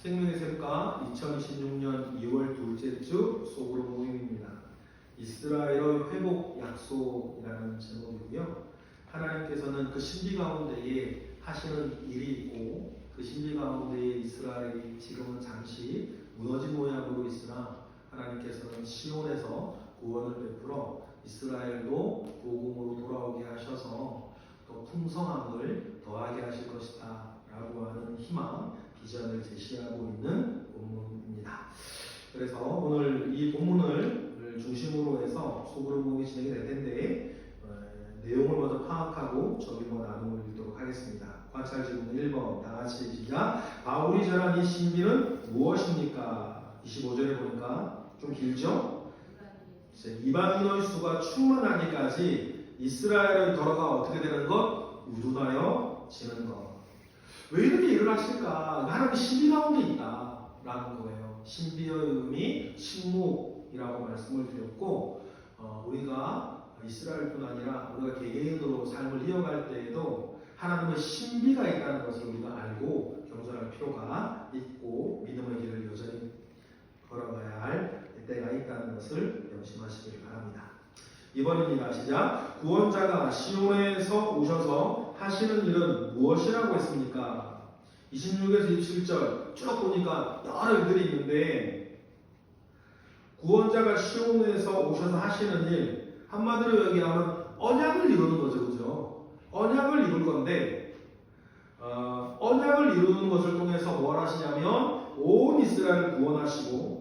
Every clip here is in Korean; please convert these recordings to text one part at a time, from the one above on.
생명의 샘과 2026년 2월 둘째 주 소그룹 모임입니다. 이스라엘의 회복 약속이라는 제목이고요. 하나님께서는 그 신비 가운데에 하시는 일이 있고 그 신비 가운데에 이스라엘이 지금은 잠시 무너진 모양으로 있으나 하나님께서는 시온에서 구원을 베풀어 이스라엘도 복음으로 돌아오게 하셔서 또 풍성함을 더하게 하실 것이다 라고 하는 희망, 비전을 제시하고 있는 본문입니다. 그래서 오늘 이 본문을 중심으로 해서 소그룹 모임이 진행이 될 텐데 내용을 먼저 파악하고 적용과 나눔을 읽도록 하겠습니다. 관찰 질문 1번 다 같이 시작. 바울이 전한 이 신비는 무엇입니까? 25절에 보니까 좀 길죠? 이방인의 수가 충만하기까지 이스라엘의 더러가 어떻게 되는 것? 우둔하여 지는 것. 왜 이렇게 일을 하실까? 하나님의 신비 가운데 있다 라는 거예요. 신비의 의미, 침묵이라고 말씀을 드렸고 우리가 이스라엘뿐 아니라 우리가 개개인으로 삶을 이어갈 때에도 하나님의 신비가 있다는 것을 우리가 알고 겸손할 필요가 있고 믿음의 길을 여전히 걸어가야 할 때가 있다는 것을 명심하시길 바랍니다. 2번입니다. 시작. 구원자가 시온에서 오셔서 하시는 일은 무엇이라고 했습니까? 26에서 27절 쭉 보니까 여러 일들이 있는데 구원자가 시온에서 오셔서 하시는 일 한마디로 얘기하면 언약을 이루는 거죠. 그죠? 언약을 이룰 건데 언약을 이루는 것을 통해서 뭘 하시냐면 온 이스라엘을 구원하시고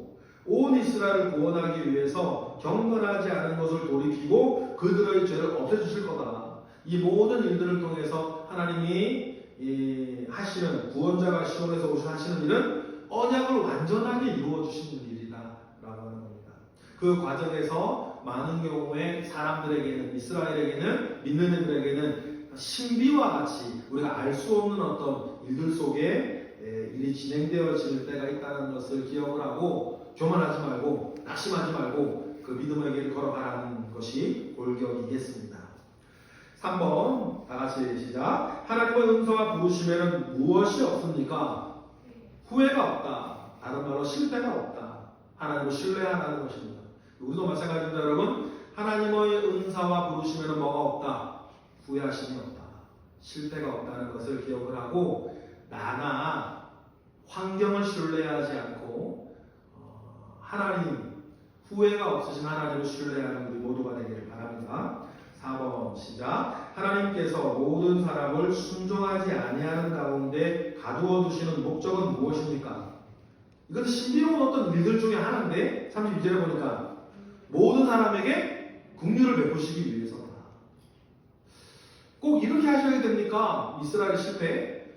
온 이스라엘을 구원하기 위해서 경건하지 않은 것을 돌이키고 그들의 죄를 없애주실 거다. 이 모든 일들을 통해서 하나님이 하시는 구원자가 시온에서 오셔서 하시는 일은 언약을 완전하게 이루어 주시는 일이다 라고 하는 겁니다. 그 과정에서 많은 경우에 사람들에게는 이스라엘에게는 믿는 이들에게는 신비와 같이 우리가 알 수 없는 어떤 일들 속에 일이 진행되어질 때가 있다는 것을 기억을 하고 교만하지 말고 낙심하지 말고 그 믿음의 길을 걸어가라는 것이 골격이겠습니다. 3번 다 같이 시작. 하나님의 음성과 부르심에는 무엇이 없습니까? 후회가 없다. 다른 말로 실패가 없다. 하나님을 신뢰하라는 것입니다. 우리도 마찬가지입니다. 여러분 하나님의 은사와 부르심에는 뭐가 없다? 후회하심이 없다. 실패가 없다는 것을 기억을 하고 나나 환경을 신뢰하지 않고 하나님, 후회가 없으신 하나님을 신뢰하는 우리 모두가 되기를 바랍니다. 4번 시작. 하나님께서 모든 사람을 순종하지 아니하는 가운데 가두어 두시는 목적은 무엇입니까? 이것은 신비로운 어떤 일들 중에 하나인데 32절에 보니까 모든 사람에게 긍휼을 베푸시기 위해서다. 꼭 이렇게 하셔야 됩니까? 이스라엘 실패?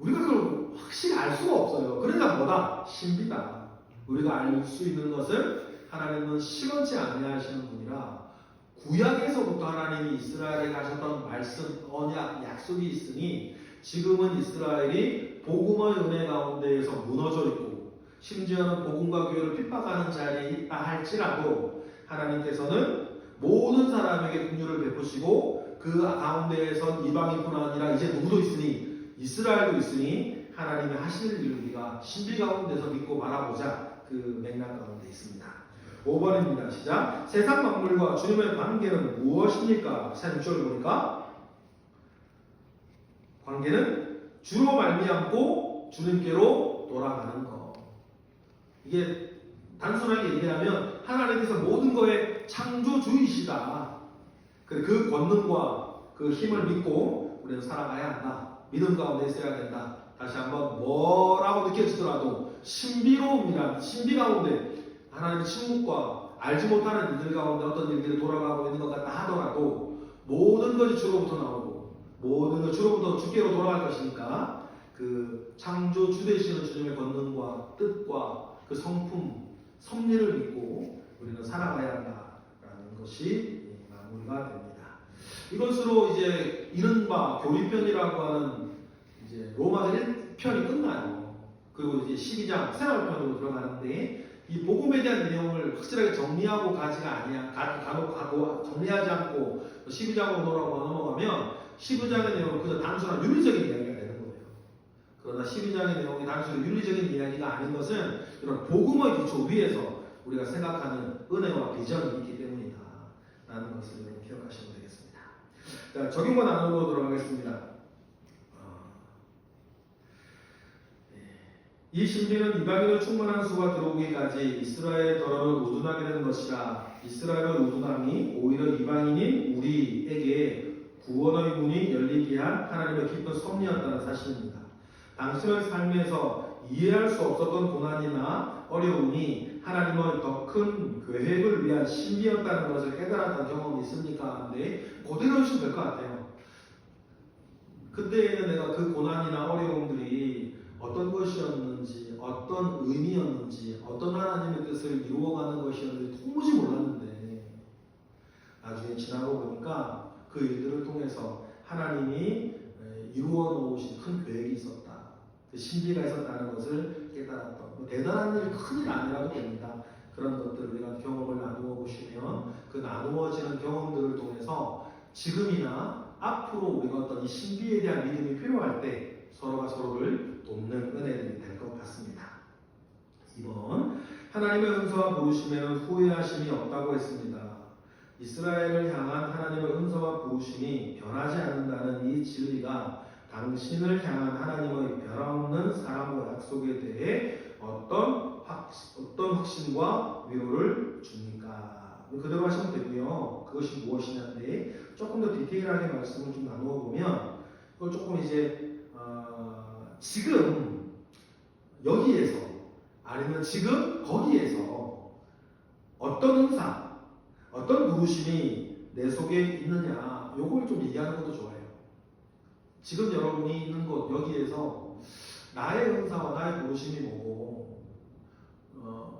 우리가 그걸 확실히 알 수가 없어요. 그러니까 뭐다? 신비다. 우리가 알 수 있는 것은 하나님은 시건치 아니하시는 분이라 구약에서부터 하나님이 이스라엘에 가셨던 말씀, 언약, 약속이 있으니 지금은 이스라엘이 복음의 은혜 가운데에서 무너져 있고 심지어는 복음과 교회를 핍박하는 자리에 있다 할지라도 하나님께서는 모든 사람에게 긍휼을 베푸시고 그 가운데에선 이방인뿐 아니라 이제 누구도 있으니 이스라엘도 있으니 하나님이 하실 일을 우리가 신비 가운데서 믿고 바라보자. 그 맥락 가운데 있습니다. 5번입니다. 시작. 세상 만물과 주님의 관계는 무엇입니까? 36절 보니까 관계는 주로 말미암고 주님께로 돌아가는 것. 이게 단순하게 얘기하면 하나님께서 모든 것의 창조주이시다. 그 권능과 그 힘을 믿고 우리는 살아가야 한다. 믿음 가운데 있어야 된다. 다시 한번 뭐라고 느껴지더라도 신비로움이란 신비 가운데 하나님의 침묵과 알지 못하는 일들 가운데 어떤 일들이 돌아가고 있는 것 같다 하더라도 모든 것이 주로부터 나오고 모든 것이 주로부터 주께로 돌아갈 것이니까 그 창조 주 되시는 주님의 권능과 뜻과 그 성품, 섭리를 믿고 우리는 살아가야 한다라는 것이 마무리가 됩니다. 이것으로 이제 이른바 교리편이라고 하는 이제 로마서 1편이 끝나요. 그리고 이제 12장 생활편으로 들어가는데 이 복음에 대한 내용을 확실하게 정리하고 가고 정리하지 않고 12장으로 넘어가면 12장의 내용은 그저 단순한 윤리적인 이야기가 되는 거예요. 그러나 12장의 내용이 단순히 윤리적인 이야기가 아닌 것은 이런 복음의 기초 위에서 우리가 생각하는 은혜와 비전이 있기 때문이다 라는 것을 여러분 기억하시면 되겠습니다. 자, 적용과 나누고 들어가겠습니다. 이 신비는 이방인의 충만한 수가 들어오기까지 이스라엘의 더러를 우둔하게 되는 것이라. 이스라엘의 우둔함이 오히려 이방인인 우리에게 구원의 문이 열리게 한 하나님의 깊은 섭리였다는 사실입니다. 당신의 삶에서 이해할 수 없었던 고난이나 어려움이 하나님의 더 큰 계획을 위한 신비였다는 것을 깨달았던 경험이 있습니까? 네, 그대로 하시면 될 것 같아요. 그때에는 내가 그 고난이나 어려움들이 어떤 것이었는지, 어떤 의미였는지, 어떤 하나님의 뜻을 이루어가는 것이었는지 도무지 몰랐는데 나중에 지나고 보니까 그 일들을 통해서 하나님이 이루어 놓으신 큰 계획이 있었다. 그 신비가 있었다는 것을 깨달았던 대단한 일, 큰 일 아니라도 됩니다. 그런 것들을 우리가 경험을 나누어 보시면 그 나누어지는 경험들을 통해서 지금이나 앞으로 우리가 어떤 이 신비에 대한 믿음이 필요할 때 서로가 서로를 돕는 은혜들이 될 것 같습니다. 2번, 하나님의 은사와 부르심에는 후회하심이 없다고 했습니다. 이스라엘을 향한 하나님의 은사와 부르심이 변하지 않는다는 이 진리가 당신을 향한 하나님의 변함없는 사랑과 약속에 대해 어떤 확신과 위로를 줍니까? 그대로 하시면 되고요. 그것이 무엇이냐인데 조금 더 디테일하게 말씀을 좀 나누어 보면 그걸 조금 이제 지금 여기에서 아니면 지금 거기에서 어떤 은사, 어떤 부르심이 내 속에 있느냐, 요걸 좀 얘기하는 것도 좋아요. 지금 여러분이 있는 곳 여기에서 나의 은사와 나의 부르심이 뭐고,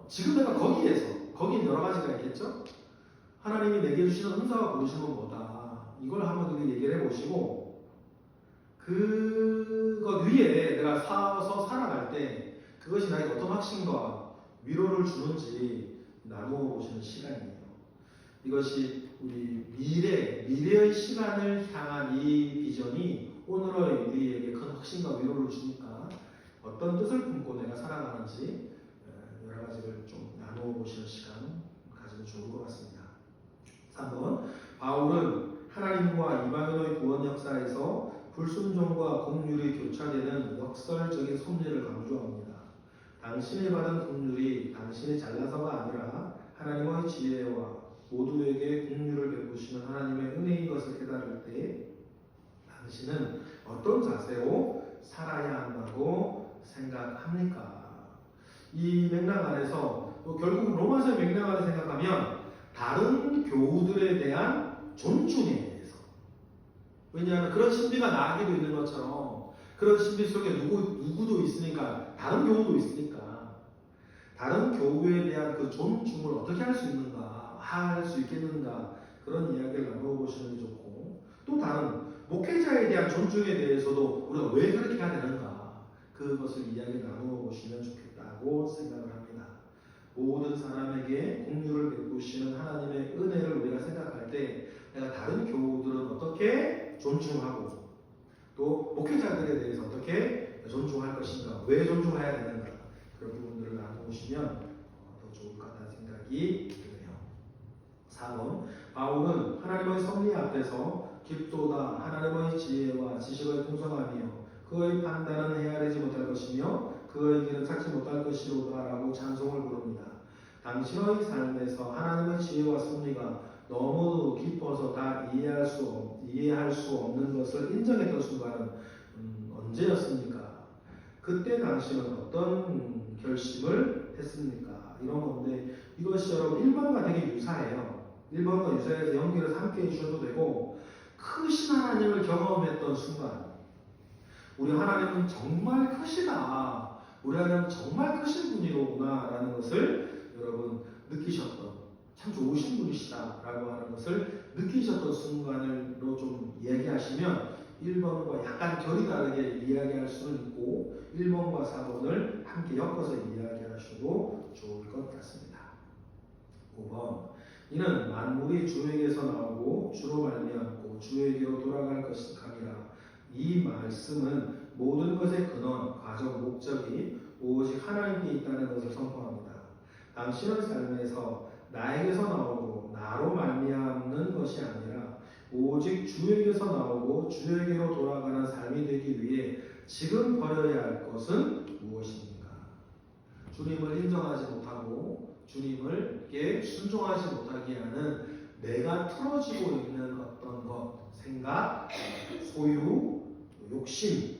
지금 내가 거기는 여러 가지가 있겠죠? 하나님이 내게 주시는 은사와 부르심은 뭐다. 이걸 한번 우리 얘기를 해보시고, 그것 위에 내가 서서 살아갈 때 그것이 나에게 어떤 확신과 위로를 주는지 나누어 보시는 시간이에요. 이것이 우리 미래의 시간을 향한 이 비전이 오늘의 우리에게 큰 확신과 위로를 주니까 어떤 뜻을 품고 내가 살아가는지 여러 가지를 좀 나누어 보시는 시간 가지면 좋을 것 같습니다. 3번, 바울은 하나님과 이방인의 구원 역사에서 불순종과 긍휼이 교차되는 역설적인 섭리를 강조합니다. 당신이 받은 긍휼이 당신이 잘나서가 아니라 하나님의 지혜와 모두에게 긍휼을 베푸시는 하나님의 은혜인 것을 깨달을 때 당신은 어떤 자세로 살아야 한다고 생각합니까? 이 맥락 안에서 결국 로마서의 맥락 안에 생각하면 다른 교우들에 대한 존중에 대해서, 왜냐하면 그런 신비가 나에게도 있는 것처럼 그런 신비 속에 누구도 있으니까, 다른 교우도 있으니까 다른 교우에 대한 그 존중을 어떻게 할 수 있는가, 할 수 있겠는가, 그런 이야기를 나누어 보시는 게 좋고, 또 다른 목회자에 대한 존중에 대해서도 우리가 왜 그렇게 해야 되는가, 그것을 이야기 나누어 보시면 좋겠다고 생각을 합니다. 모든 사람에게 긍휼을 베푸시는 하나님의 은혜를 우리가 생각할 때 내가 다른 교우들은 어떻게 존중하고 또 목회자들에 대해서 어떻게 존중할 것인가, 왜 존중해야 되는가, 그런 부분들을 나누시면 더 좋을 것 같다는 생각이 드네요. 4번, 바울은 하나님의 섭리 앞에서 깊도다 하나님의 지혜와 지식을 풍성하며 그의 판단은 헤아리지 못할 것이며 그의 길은 찾지 못할 것이로다 라고 찬송을 부릅니다. 당신의 삶에서 하나님의 지혜와 섭리가 너무 깊어서 다 이해할 수 없는 것을 인정했던 순간은 언제였습니까? 그때 당신은 어떤 결심을 했습니까? 이런 건데 이것이 여러분 1번과 되게 유사해요. 1번과 유사해서 연결해서 함께 해주셔도 되고, 크신 하나님을 경험했던 순간, 우리 하나님은 정말 크시다, 우리 하나님은 정말 크신 분이로구나 라는 것을 여러분 느끼셨던, 참 좋으신 분이시다 라고 하는 것을 느끼셨던 순간으로 좀 이야기하시면 1번과 약간 결이 다르게 이야기할 수는 있고 1번과 4번을 함께 엮어서 이야기하셔도 좋을 것 같습니다. 5번, 이는 만물이 주에게서 나오고 주로 말미암고 주에게로 돌아갈 것이니라. 이 말씀은 모든 것의 근원, 과정, 목적이 오직 하나님께 있다는 것을 선포합니다. 당신의 삶에서 나에게서 나오고 나로 말미암는 것이 아니라 오직 주에게서 나오고 주에게로 돌아가는 삶이 되기 위해 지금 버려야 할 것은 무엇입니까? 주님을 인정하지 못하고 주님을께 순종하지 못하게 하는 내가 틀어지고 있는 어떤 것, 생각, 소유, 욕심,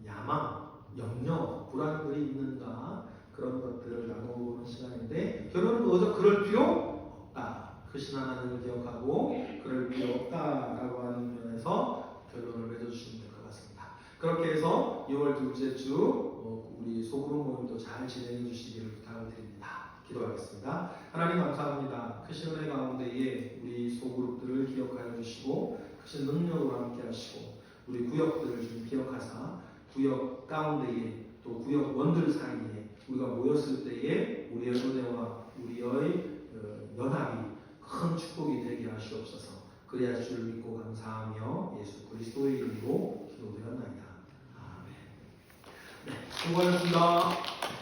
야망, 염려, 불안들이 있는가, 그런 것들을 나눠보는 시간인데, 결론은 뭐죠? 그럴 필요 없다. 크신 하나님을 기억하고 그럴 필요 없다라고 하는 면에서 결론을 맺어주시면 될 것 같습니다. 그렇게 해서 6월 둘째 주 우리 소그룹 모임도 잘 진행해 주시기를 부탁을 드립니다. 기도하겠습니다. 하나님 감사합니다. 크신 은혜 가운데에 우리 소그룹들을 기억하여 주시고 크신 능력으로 함께 하시고 우리 구역들을 좀 기억하사 구역 가운데에 또 구역원들 사이에 우리가 모였을 때에 우리의 은혜와 우리의 연합이 큰 축복이 되게 하시옵소서. 그래야 주를 믿고 감사하며 예수 그리스도의 이름으로 기도드렸나이다. 아멘. 네, 수고하셨습니다.